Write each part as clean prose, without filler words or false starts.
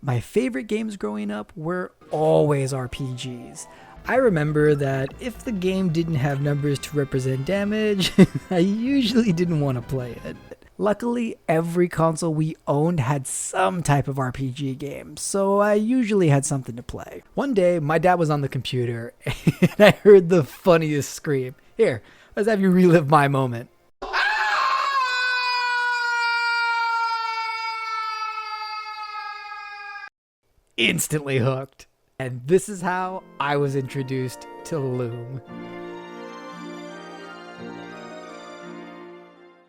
My favorite games growing up were always RPGs. I remember that if the game didn't have numbers to represent damage, I usually didn't want to play it. Luckily, every console we owned had some type of RPG game, so I usually had something to play. One day, my dad was on the computer, and I heard the funniest scream. Here, let's have you relive my moment. Instantly hooked. And this is how I was introduced to Loom.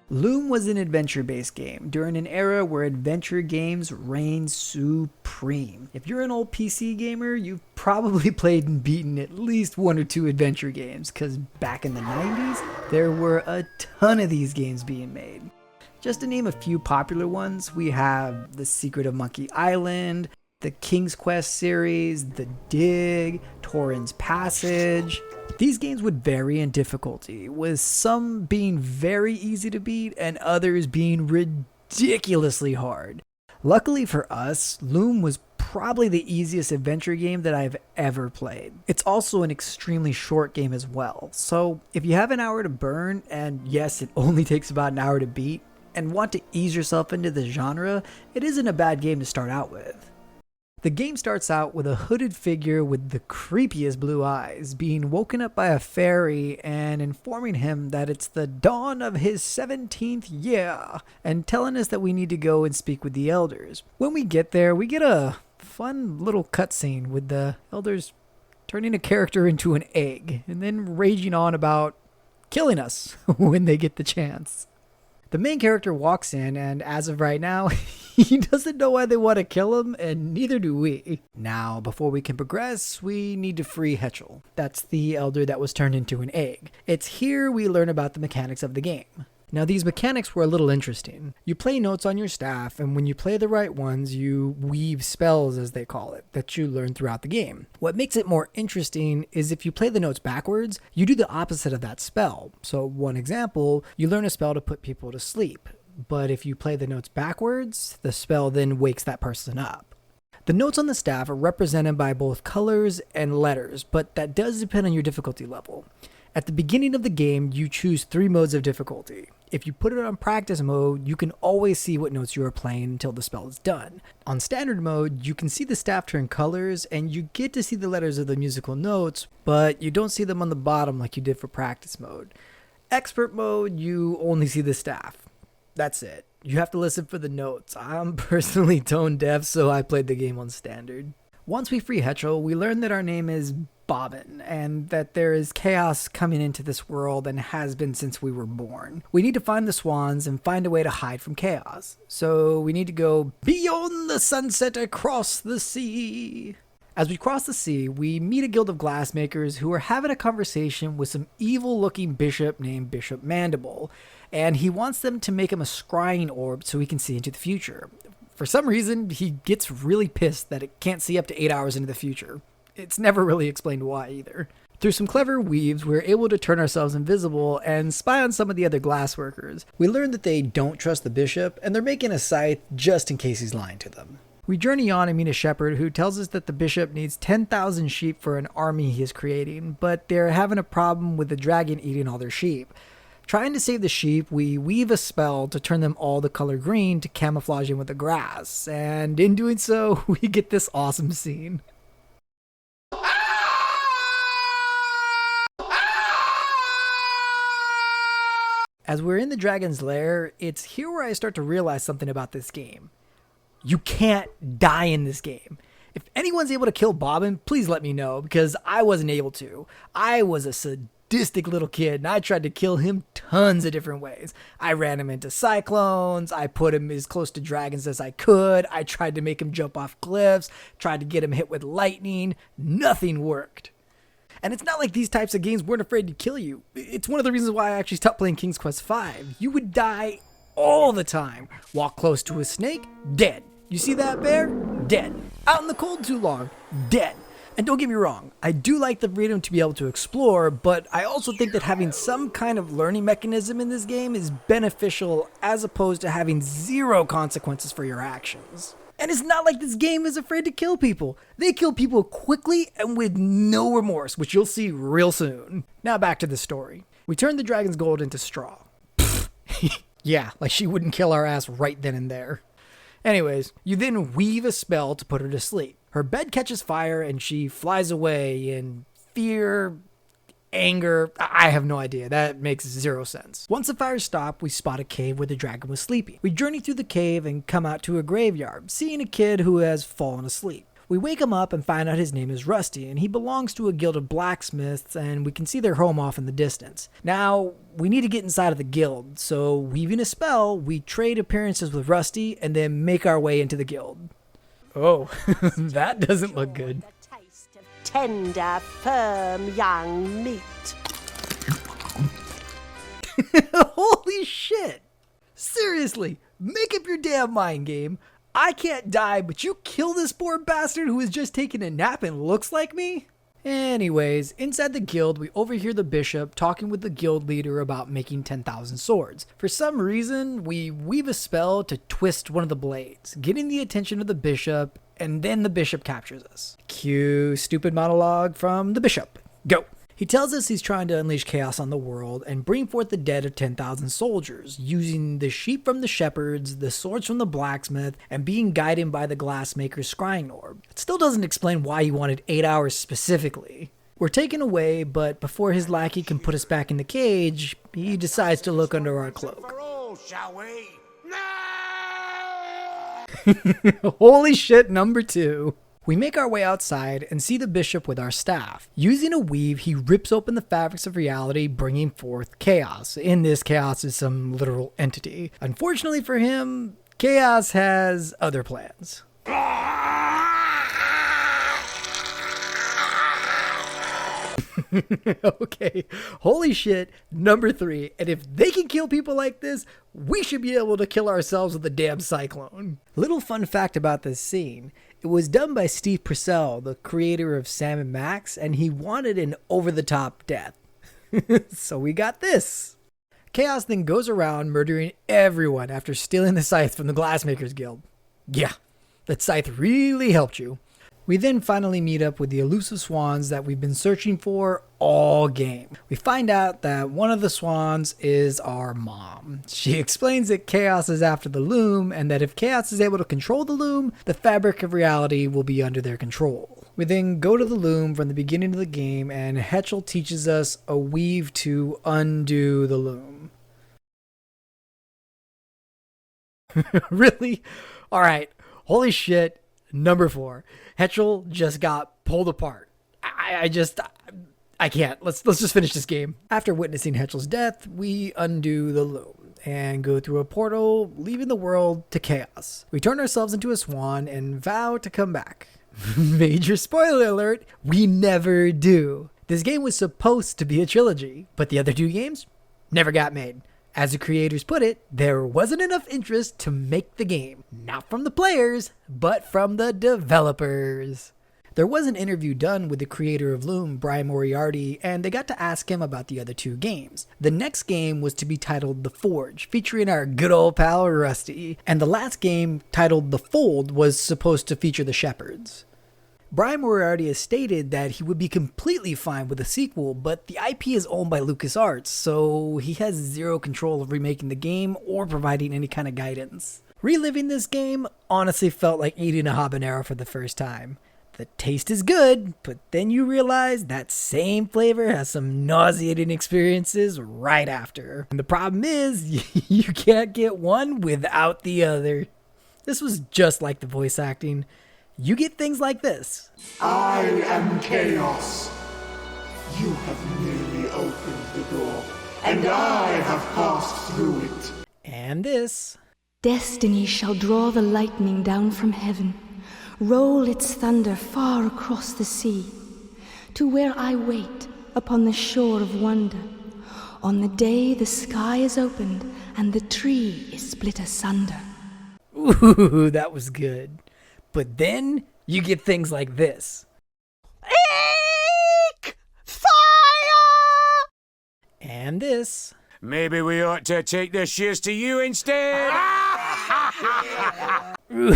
Loom was an adventure-based game during an era where adventure games reigned supreme. If you're an old PC gamer, you've probably played and beaten at least one or two adventure games, because back in the 90s, there were a ton of these games being made. Just to name a few popular ones, we have The Secret of Monkey Island, the King's Quest series, The Dig, Torrens Passage. These games would vary in difficulty, with some being very easy to beat and others being ridiculously hard. Luckily for us, Loom was probably the easiest adventure game that I've ever played. It's also an extremely short game as well, so if you have an hour to burn, and yes, it only takes about an hour to beat, and want to ease yourself into the genre, it isn't a bad game to start out with. The game starts out with a hooded figure with the creepiest blue eyes being woken up by a fairy and informing him that it's the dawn of his 17th year and telling us that we need to go and speak with the elders. When we get there, we get a fun little cutscene with the elders turning a character into an egg and then raging on about killing us when they get the chance. The main character walks in, and as of right now, he doesn't know why they want to kill him, and neither do we. Now, before we can progress, we need to free Hetchel. That's the elder that was turned into an egg. It's here we learn about the mechanics of the game. Now, these mechanics were a little interesting. You play notes on your staff, and when you play the right ones, you weave spells, as they call it, that you learn throughout the game. What makes it more interesting is if you play the notes backwards, you do the opposite of that spell. So, one example, you learn a spell to put people to sleep. But if you play the notes backwards, the spell then wakes that person up. The notes on the staff are represented by both colors and letters, but that does depend on your difficulty level. At the beginning of the game, you choose 3 modes of difficulty. If you put it on practice mode, you can always see what notes you are playing until the spell is done. On standard mode, you can see the staff turn colors and you get to see the letters of the musical notes, but you don't see them on the bottom like you did for practice mode. Expert mode, you only see the staff. That's it. You have to listen for the notes. I'm personally tone deaf, so I played the game on standard. Once we free Hetchel, we learn that our name is Bobbin, and that there is chaos coming into this world and has been since we were born. We need to find the swans and find a way to hide from chaos. So we need to go beyond the sunset across the sea. As we cross the sea, we meet a guild of glassmakers who are having a conversation with some evil-looking bishop named Bishop Mandible, and he wants them to make him a scrying orb so he can see into the future. For some reason, he gets really pissed that it can't see up to 8 hours into the future. It's never really explained why either. Through some clever weaves, we're able to turn ourselves invisible and spy on some of the other glassworkers. We learn that they don't trust the bishop, and they're making a scythe just in case he's lying to them. We journey on and meet a shepherd who tells us that the bishop needs 10,000 sheep for an army he is creating, but they're having a problem with the dragon eating all their sheep. Trying to save the sheep, we weave a spell to turn them all the color green to camouflage in with the grass, and in doing so, we get this awesome scene. As we're in the dragon's lair, it's here where I start to realize something about this game. You can't die in this game. If anyone's able to kill Bobbin, please let me know, because I wasn't able to. I was a sadistic little kid, and I tried to kill him tons of different ways. I ran him into cyclones, I put him as close to dragons as I could, I tried to make him jump off cliffs, tried to get him hit with lightning. Nothing worked. And it's not like these types of games weren't afraid to kill you. It's one of the reasons why I actually stopped playing King's Quest V. You would die all the time. Walk close to a snake, dead. You see that bear? Dead. Out in the cold too long, dead. And don't get me wrong, I do like the freedom to be able to explore, but I also think that having some kind of learning mechanism in this game is beneficial as opposed to having zero consequences for your actions. And it's not like this game is afraid to kill people. They kill people quickly and with no remorse, which you'll see real soon. Now back to the story. We turn the dragon's gold into straw. Yeah, like she wouldn't kill our ass right then and there. Anyways, you then weave a spell to put her to sleep. Her bed catches fire and she flies away in fear, anger. I have no idea. That makes zero sense. Once the fires stop, we spot a cave where the dragon was sleeping. We journey through the cave and come out to a graveyard, seeing a kid who has fallen asleep. We wake him up and find out his name is Rusty, and he belongs to a guild of blacksmiths, and we can see their home off in the distance. Now, we need to get inside of the guild, so weaving a spell, we trade appearances with Rusty, and then make our way into the guild. Oh, that doesn't look good. The taste of tender, firm young meat. Holy shit! Seriously, make up your damn mind, game. I can't die, but you kill this poor bastard who is just taking a nap and looks like me? Anyways, inside the guild, we overhear the bishop talking with the guild leader about making 10,000 swords. For some reason, we weave a spell to twist one of the blades, getting the attention of the bishop, and then the bishop captures us. Cue stupid monologue from the bishop. Go! He tells us he's trying to unleash chaos on the world and bring forth the dead of 10,000 soldiers, using the sheep from the shepherds, the swords from the blacksmith, and being guided by the glassmaker's scrying orb. It still doesn't explain why he wanted 8 hours specifically. We're taken away, but before his lackey can put us back in the cage, he decides to look under our cloak. For all, shall we? No! Holy shit, number 2. We make our way outside and see the bishop with our staff. Using a weave, he rips open the fabrics of reality, bringing forth chaos. In this, chaos is some literal entity. Unfortunately for him, chaos has other plans. Okay, holy shit, number 3. And if they can kill people like this, we should be able to kill ourselves with a damn cyclone. Little fun fact about this scene. It was done by Steve Purcell, the creator of Sam & Max, and he wanted an over-the-top death. So we got this. Chaos then goes around murdering everyone after stealing the scythe from the Glassmakers Guild. Yeah, that scythe really helped you. We then finally meet up with the elusive swans that we've been searching for all game. We find out that one of the swans is our mom. She explains that Chaos is after the Loom, and that if Chaos is able to control the Loom, the fabric of reality will be under their control. We then go to the Loom from the beginning of the game, and Hetchel teaches us a weave to undo the Loom. Really? Alright, holy shit. Number 4. Hetchel just got pulled apart. I can't. Let's just finish this game. After witnessing Hetchel's death, we undo the Loom and go through a portal, leaving the world to chaos. We turn ourselves into a swan and vow to come back. Major spoiler alert, we never do. This game was supposed to be a trilogy, but the other 2 games never got made. As the creators put it, there wasn't enough interest to make the game. Not from the players, but from the developers. There was an interview done with the creator of Loom, Brian Moriarty, and they got to ask him about the other 2 games. The next game was to be titled The Forge, featuring our good old pal Rusty. And the last game, titled The Fold, was supposed to feature the Shepherds. Brian Moriarty has stated that he would be completely fine with a sequel, but the IP is owned by LucasArts, so he has zero control of remaking the game or providing any kind of guidance. Reliving this game honestly felt like eating a habanero for the first time. The taste is good, but then you realize that same flavor has some nauseating experiences right after. And the problem is, you can't get one without the other. This was just like the voice acting. You get things like this. I am Chaos. You have merely opened the door, and I have passed through it. And this. Destiny shall draw the lightning down from heaven, roll its thunder far across the sea, to where I wait upon the shore of wonder, on the day the sky is opened and the tree is split asunder. Ooh, that was good. But then you get things like this. Eek! Fire! And this. Maybe we ought to take the shears to you instead. Ooh,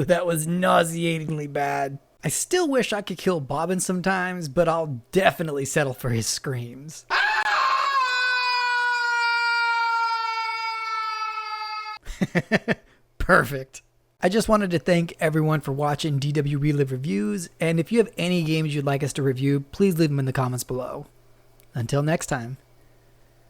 that was nauseatingly bad. I still wish I could kill Bobbin sometimes, but I'll definitely settle for his screams. Perfect. I just wanted to thank everyone for watching DWRelive Reviews, and if you have any games you'd like us to review, please leave them in the comments below. Until next time.